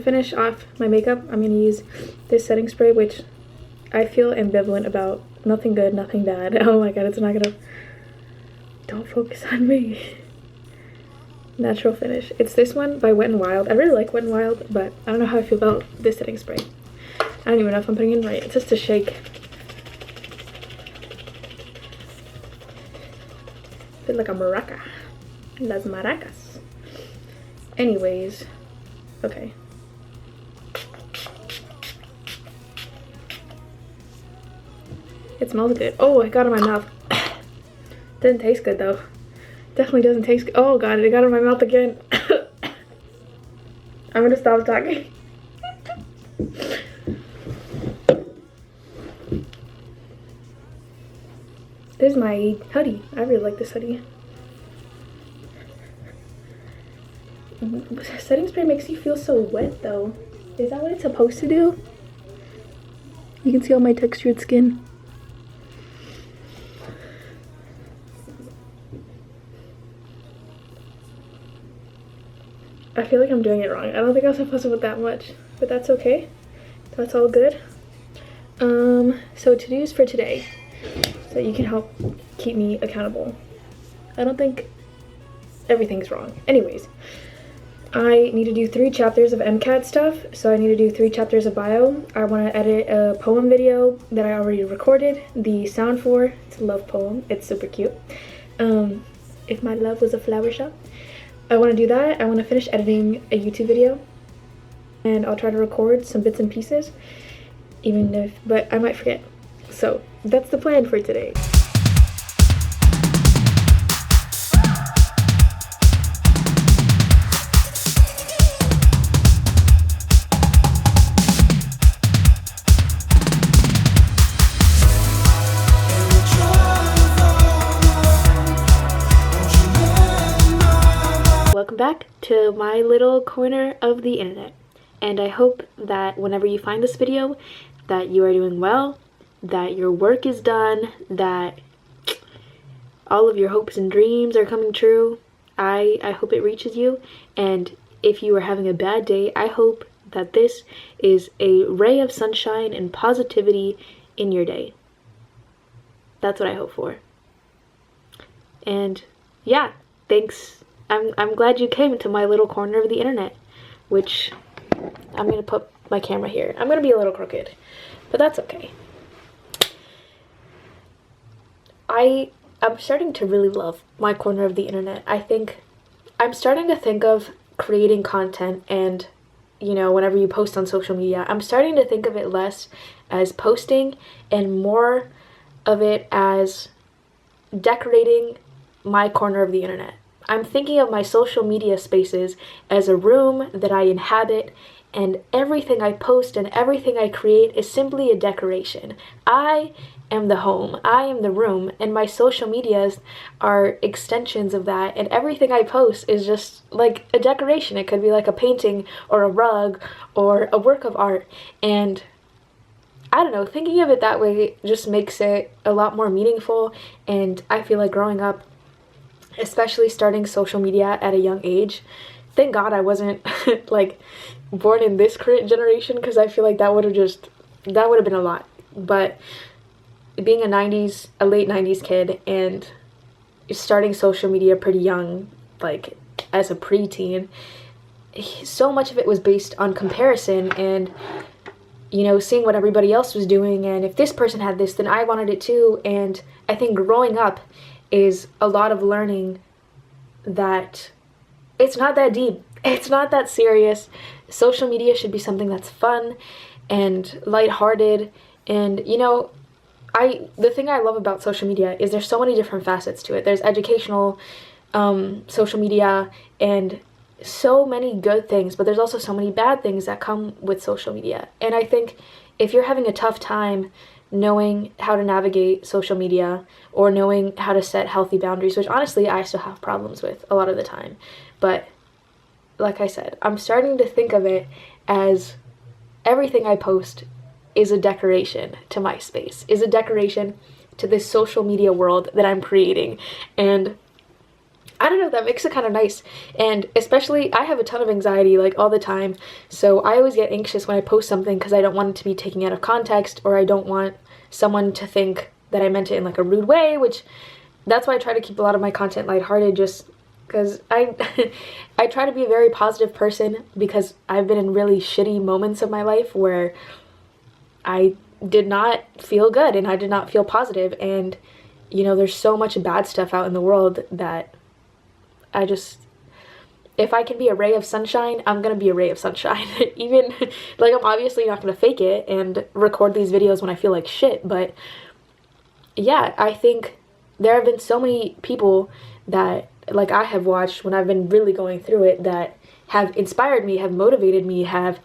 finish off my makeup, I'm going to use this setting spray, which I feel ambivalent about. Nothing good, nothing bad. Oh my god, it's not gonna... Don't focus on me. Natural finish. It's this one by Wet n Wild. I really like Wet n Wild, but I don't know how I feel about this setting spray. I don't even know if I'm putting it in right. It's just a shake. I feel like a maraca. Las maracas. Anyways, okay. It smells good. Oh, I got it in my mouth. Didn't taste good though. Definitely doesn't taste good. Oh god, it got in my mouth again. I'm gonna stop talking. This is my hoodie. I really like this hoodie. Setting spray makes you feel so wet though. Is that what it's supposed to do? You can see all my textured skin. I feel like I'm doing it wrong. I don't think I was supposed to put that much, but that's okay. That's all good. So to-dos for today, so you can help keep me accountable. I don't think everything's wrong. Anyways, I need to do 3 chapters of MCAT stuff, so I need to do 3 chapters of bio. I want to edit a poem video that I already recorded the sound for. It's a love poem. It's super cute. If my love was a flower shop. I want to do that. I want to finish editing a YouTube video, and I'll try to record some bits and pieces, but I might forget. So that's the plan for today. Welcome back to my little corner of the internet, and I hope that whenever you find this video that you are doing well, that your work is done, that all of your hopes and dreams are coming true. I hope it reaches you, and if you are having a bad day, I hope that this is a ray of sunshine and positivity in your day. That's what I hope for. And yeah, thanks. I'm glad you came to my little corner of the internet, which I'm gonna put my camera here. I'm gonna be a little crooked, but that's okay. I'm starting to really love my corner of the internet. I think I'm starting to think of creating content, and you know, whenever you post on social media, I'm starting to think of it less as posting and more of it as decorating my corner of the internet. I'm thinking of my social media spaces as a room that I inhabit, and everything I post and everything I create is simply a decoration. I am the home, I am the room, and my social medias are extensions of that, and everything I post is just like a decoration. It could be like a painting or a rug or a work of art, and I don't know, thinking of it that way just makes it a lot more meaningful. And I feel like growing up, especially starting social media at a young age, thank God I wasn't like born in this current generation, because I feel like that would have been a lot. But being a late 90s kid and starting social media pretty young, like as a preteen, so much of it was based on comparison and, you know, seeing what everybody else was doing, and if this person had this, then I wanted it too. And I think growing up is a lot of learning that it's not that deep, it's not that serious. Social media should be something that's fun and lighthearted. And you know, the thing I love about social media is there's so many different facets to it. There's educational social media and so many good things, but there's also so many bad things that come with social media. And I think if you're having a tough time knowing how to navigate social media or knowing how to set healthy boundaries, which honestly I still have problems with a lot of the time, but like I said, I'm starting to think of it as everything I post is a decoration to my space, is a decoration to this social media world that I'm creating. And I don't know, that makes it kind of nice. And especially, I have a ton of anxiety, like, all the time, so I always get anxious when I post something because I don't want it to be taken out of context, or I don't want someone to think that I meant it in, like, a rude way, which, that's why I try to keep a lot of my content lighthearted, just because I I try to be a very positive person, because I've been in really shitty moments of my life where I did not feel good and I did not feel positive, and you know, there's so much bad stuff out in the world that I just, if I can be a ray of sunshine, I'm gonna be a ray of sunshine. Even, like, I'm obviously not gonna fake it and record these videos when I feel like shit, but yeah, I think there have been so many people that, like, I have watched when I've been really going through it, that have inspired me, have motivated me, have,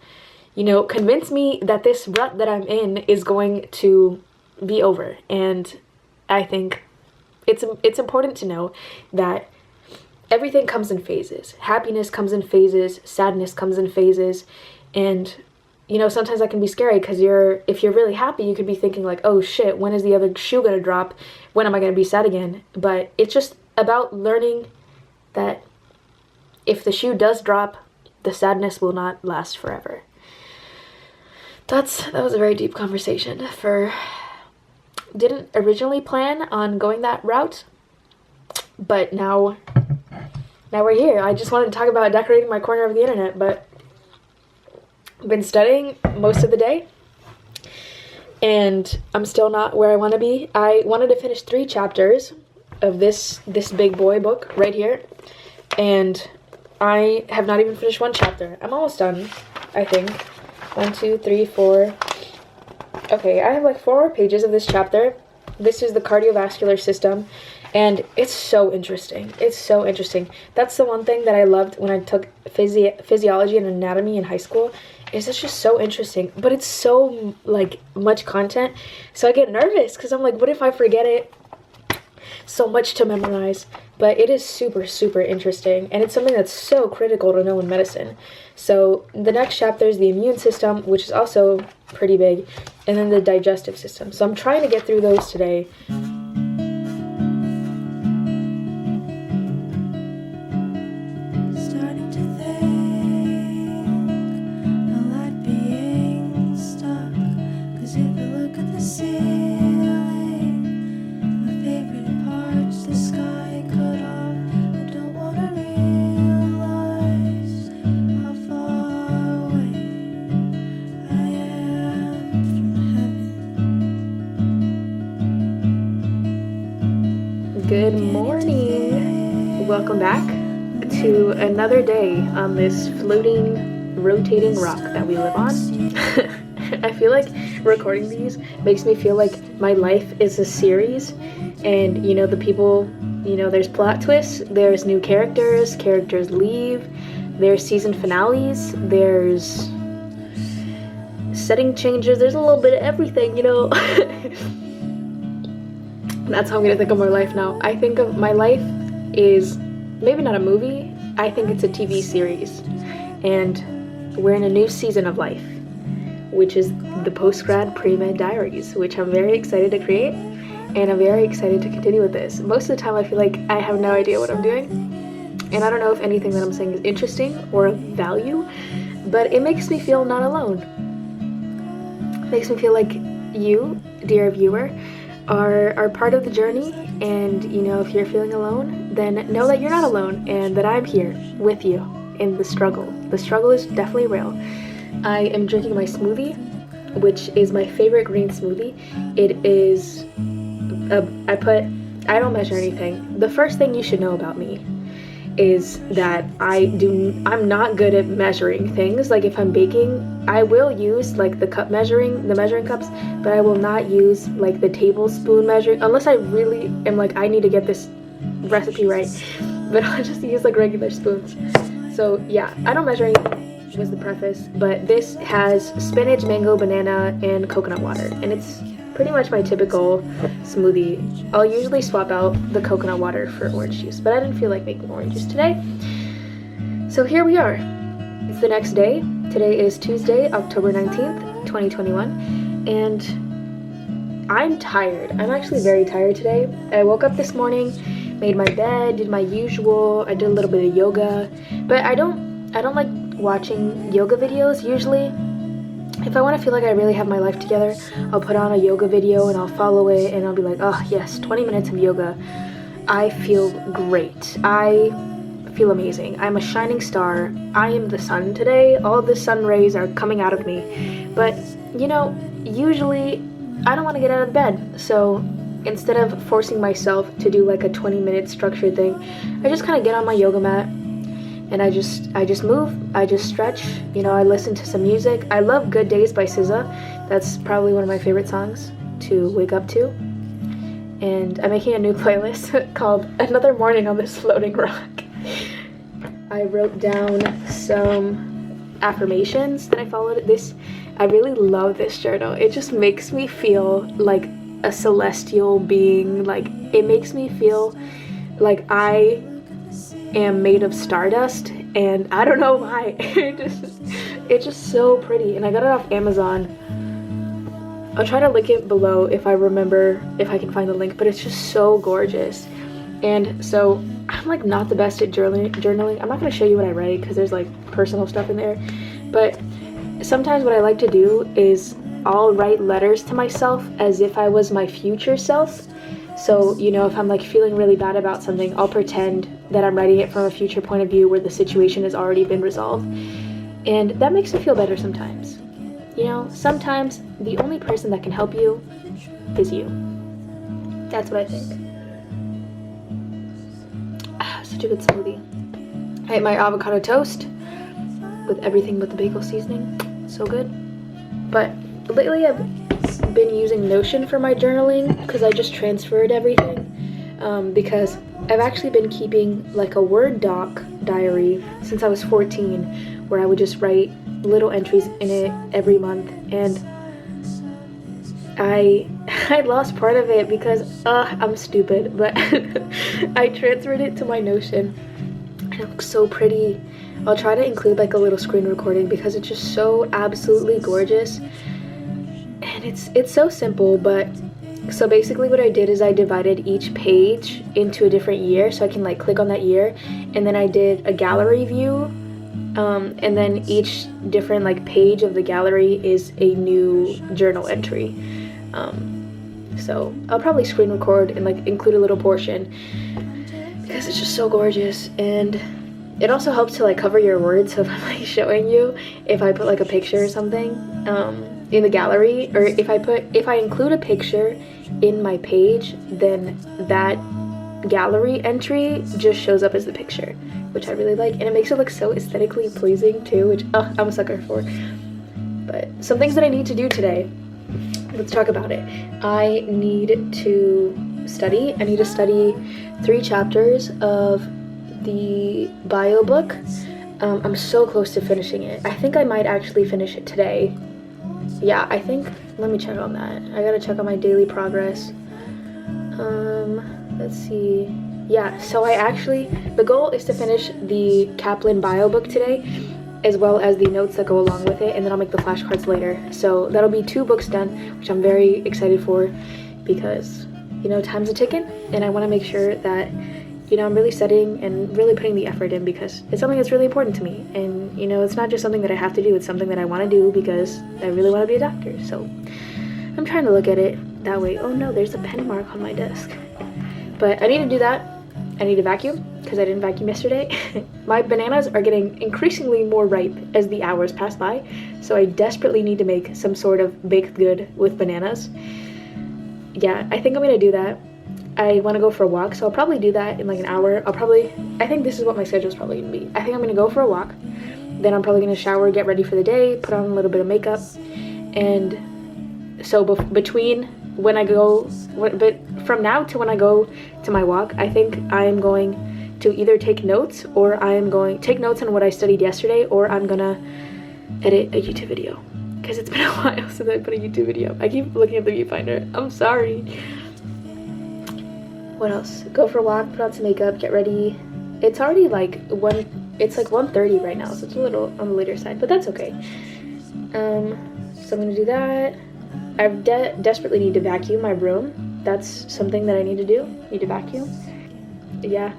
you know, convinced me that this rut that I'm in is going to be over. And I think it's important to know that everything comes in phases. Happiness comes in phases, sadness comes in phases, and you know, sometimes that can be scary, because if you're really happy, you could be thinking like, oh shit, when is the other shoe gonna drop? When am I gonna be sad again? But it's just about learning that if the shoe does drop, the sadness will not last forever. That was a very deep conversation. Didn't originally plan on going that route, but now we're here. I just wanted to talk about decorating my corner of the internet, but I've been studying most of the day, and I'm still not where I want to be. I wanted to finish 3 chapters of this big boy book right here, and I have not even finished 1 chapter. I'm almost done, I think. 1, 2, 3, 4. Okay, I have like 4 more pages of this chapter. This is the cardiovascular system, and it's so interesting. It's so interesting. That's the one thing that I loved when I took physiology and anatomy in high school. It's just so interesting, but it's so, like, much content, so I get nervous, because I'm like, what if I forget it? So much to memorize. But it is super, super interesting, and it's something that's so critical to know in medicine. So the next chapter is the immune system, which is also pretty big, and then the digestive system. So I'm trying to get through those today. Good morning! Welcome back to another day on this floating, rotating rock that we live on. I feel like recording these makes me feel like my life is a series, and you know, the people, you know, there's plot twists, there's new characters leave, there's season finales, there's setting changes, there's a little bit of everything, you know. That's how I'm gonna think of my life now. I think of my life is maybe not a movie, I think it's a TV series. And we're in a new season of life, which is the postgrad premed diaries, which I'm very excited to create, and I'm very excited to continue with this. Most of the time I feel like I have no idea what I'm doing, and I don't know if anything that I'm saying is interesting or of value, but it makes me feel not alone. It makes me feel like you, dear viewer, are part of the journey, and you know, if you're feeling alone, then know that you're not alone, and that I'm here with you in the struggle. The struggle is definitely real. I am drinking my smoothie, which is my favorite green smoothie. It is, I don't measure anything. The first thing you should know about me is that I'm not good at measuring things. Like if I'm baking, I will use like the measuring cups, but I will not use like the tablespoon measuring, unless I really am like, I need to get this recipe right, but I'll just use like regular spoons. So yeah, I don't measure anything, was the preface, but this has spinach, mango, banana, and coconut water, and it's pretty much my typical smoothie. I'll usually swap out the coconut water for orange juice, but I didn't feel like making orange juice today. So here we are. It's the next day. Today is Tuesday, October 19th, 2021, and I'm tired. I'm actually very tired today. I woke up this morning made my bed, did my usual. I did a little bit of yoga, but I don't like watching yoga videos usually. If I want to feel like I really have my life together, I'll put on a yoga video and I'll follow it and I'll be like, oh yes, 20 minutes of yoga. I feel great. I feel amazing. I'm a shining star. I am the sun today. All the sun rays are coming out of me. But, you know, usually I don't want to get out of bed. So instead of forcing myself to do like a 20-minute structured thing, I just kind of get on my yoga mat and I just move, I just stretch, you know, I listen to some music. I love Good Days by SZA. That's probably one of my favorite songs to wake up to. And I'm making a new playlist called Another Morning on This Floating Rock. I wrote down some affirmations that I followed. I really love this journal. It just makes me feel like a celestial being. Like, it makes me feel like I am made of stardust, and I don't know why. It's just so pretty, and I got it off Amazon. I'll try to link it below if I remember, if I can find the link, but it's just so gorgeous. And so I'm like not the best at journaling. I'm not going to show you what I write because there's like personal stuff in there, but sometimes what I like to do is I'll write letters to myself as if I was my future self. So, you know, if I'm like feeling really bad about something, I'll pretend that I'm writing it from a future point of view where the situation has already been resolved. And that makes me feel better sometimes. You know, sometimes the only person that can help you is you. That's what I think. Such a good smoothie. I ate my avocado toast with everything but the bagel seasoning. So good. But lately I've been using Notion for my journaling because I just transferred everything. Because I've actually been keeping like a Word doc diary since I was 14, where I would just write little entries in it every month, and I lost part of it because I'm stupid, but I transferred it to my Notion and it looks so pretty. I'll try to include like a little screen recording because it's just so absolutely gorgeous, and it's so simple. But so basically what I did is I divided each page into a different year, so I can like click on that year, and then I did a gallery view, and then each different like page of the gallery is a new journal entry. So I'll probably screen record and like include a little portion because it's just so gorgeous, and it also helps to like cover your words. So if I'm like showing you, if I put like a picture or something in the gallery, or if I include a picture in my page, then that gallery entry just shows up as the picture, which I really like, and it makes it look so aesthetically pleasing too, which I'm a sucker for. But some things that I need to do today, let's talk about it. I need to study. I need to study 3 chapters of the bio book. I'm so close to finishing it. I think I might actually finish it today. Yeah, I think, let me check on that. I gotta check on my daily progress. Let's see. Yeah, so the goal is to finish the Kaplan bio book today, as well as the notes that go along with it, and then I'll make the flashcards later. So that'll be 2 books done, which I'm very excited for because, you know, time's a ticking, and I want to make sure that, you know, I'm really studying and really putting the effort in because it's something that's really important to me. And, you know, it's not just something that I have to do, it's something that I want to do because I really want to be a doctor. So I'm trying to look at it that way. Oh no, there's a pen mark on my desk. But I need to do that. I need to vacuum because I didn't vacuum yesterday. My bananas are getting increasingly more ripe as the hours pass by, so I desperately need to make some sort of baked good with bananas. Yeah, I think I'm gonna do that. I want to go for a walk, so I'll probably do that in like an hour. I think this is what my schedule's probably gonna be. I think I'm gonna go for a walk, then I'm probably gonna shower, get ready for the day, put on a little bit of makeup, and so between when I go, but from now to when I go to my walk, I think I'm going to either take notes, or I am going to take notes on what I studied yesterday, or I'm gonna edit a YouTube video because it's been a while since I put a YouTube video. I keep looking at the viewfinder. I'm sorry. What else? Go for a walk, put on some makeup, get ready. It's already like 1:30 right now, so it's a little on the later side, but that's okay. So I'm gonna do that. I desperately need to vacuum my room. That's something that I need to do. Need to vacuum. yeah,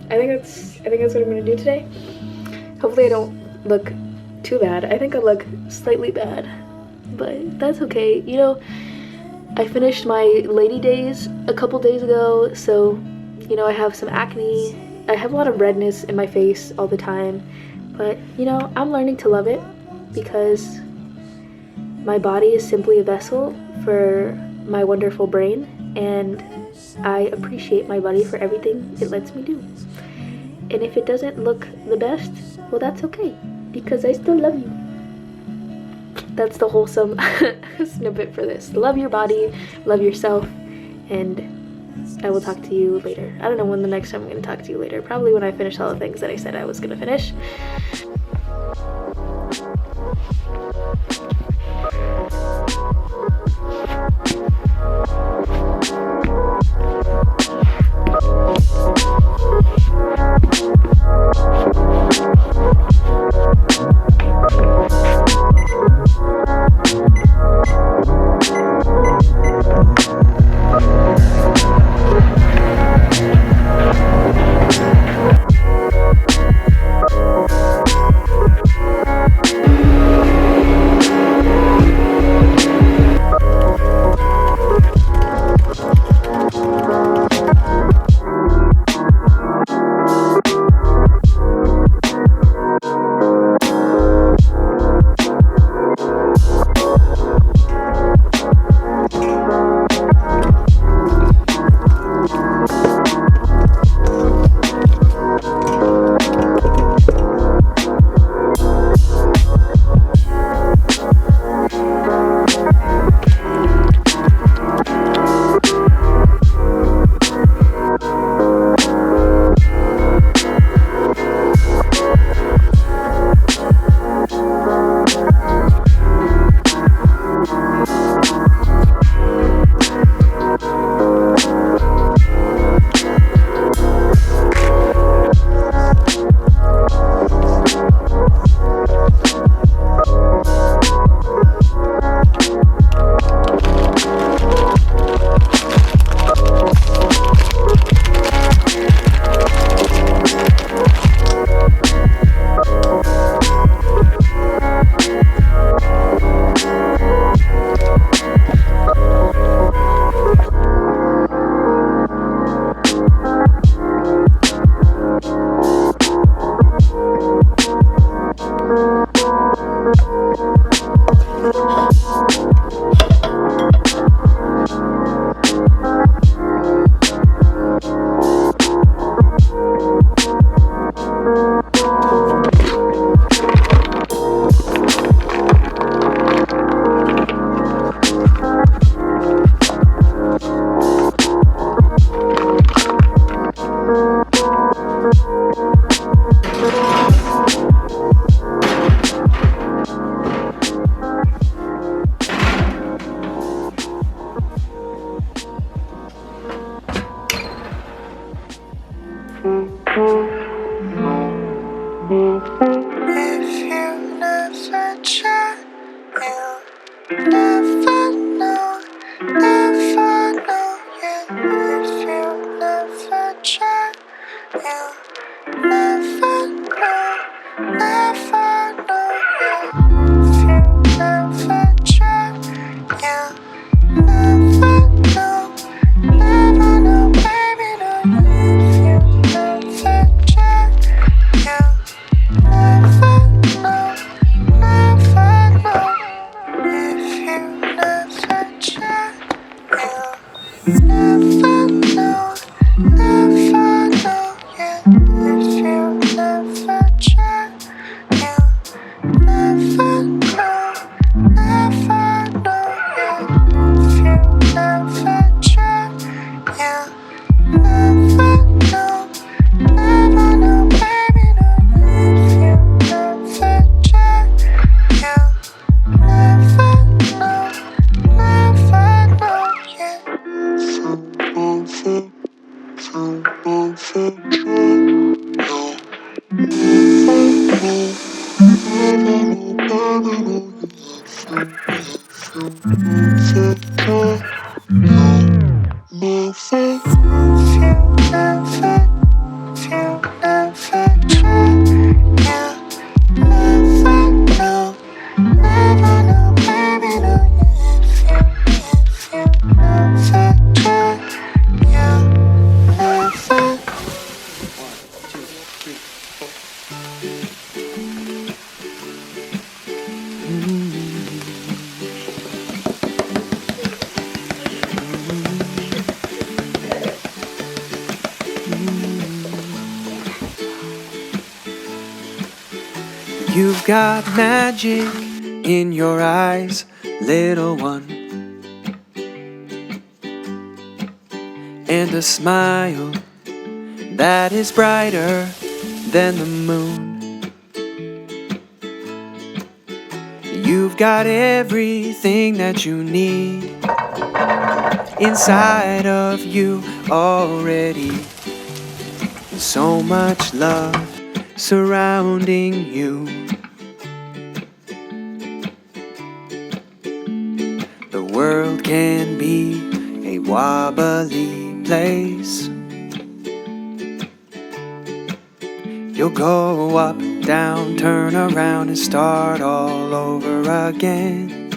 I think that's what I'm gonna do today. Hopefully I don't look too bad. I think I look slightly bad, but that's okay. You know, I finished my lady days a couple days ago, so you know, I have some acne. I have a lot of redness in my face all the time, but you know, I'm learning to love it because my body is simply a vessel for my wonderful brain, and I appreciate my body for everything it lets me do. And if it doesn't look the best, well, that's okay, because I still love you. That's the wholesome snippet for this. Love your body, love yourself, and I will talk to you later. I don't know when the next time I'm going to talk to you later. Probably when I finish all the things that I said I was going to finish. You've got magic in your eyes, little one, and a smile that is brighter than the moon. You've got everything that you need inside of you already. So much love surrounding you. The world can be a wobbly place. You'll go up, down, turn around and start all over again.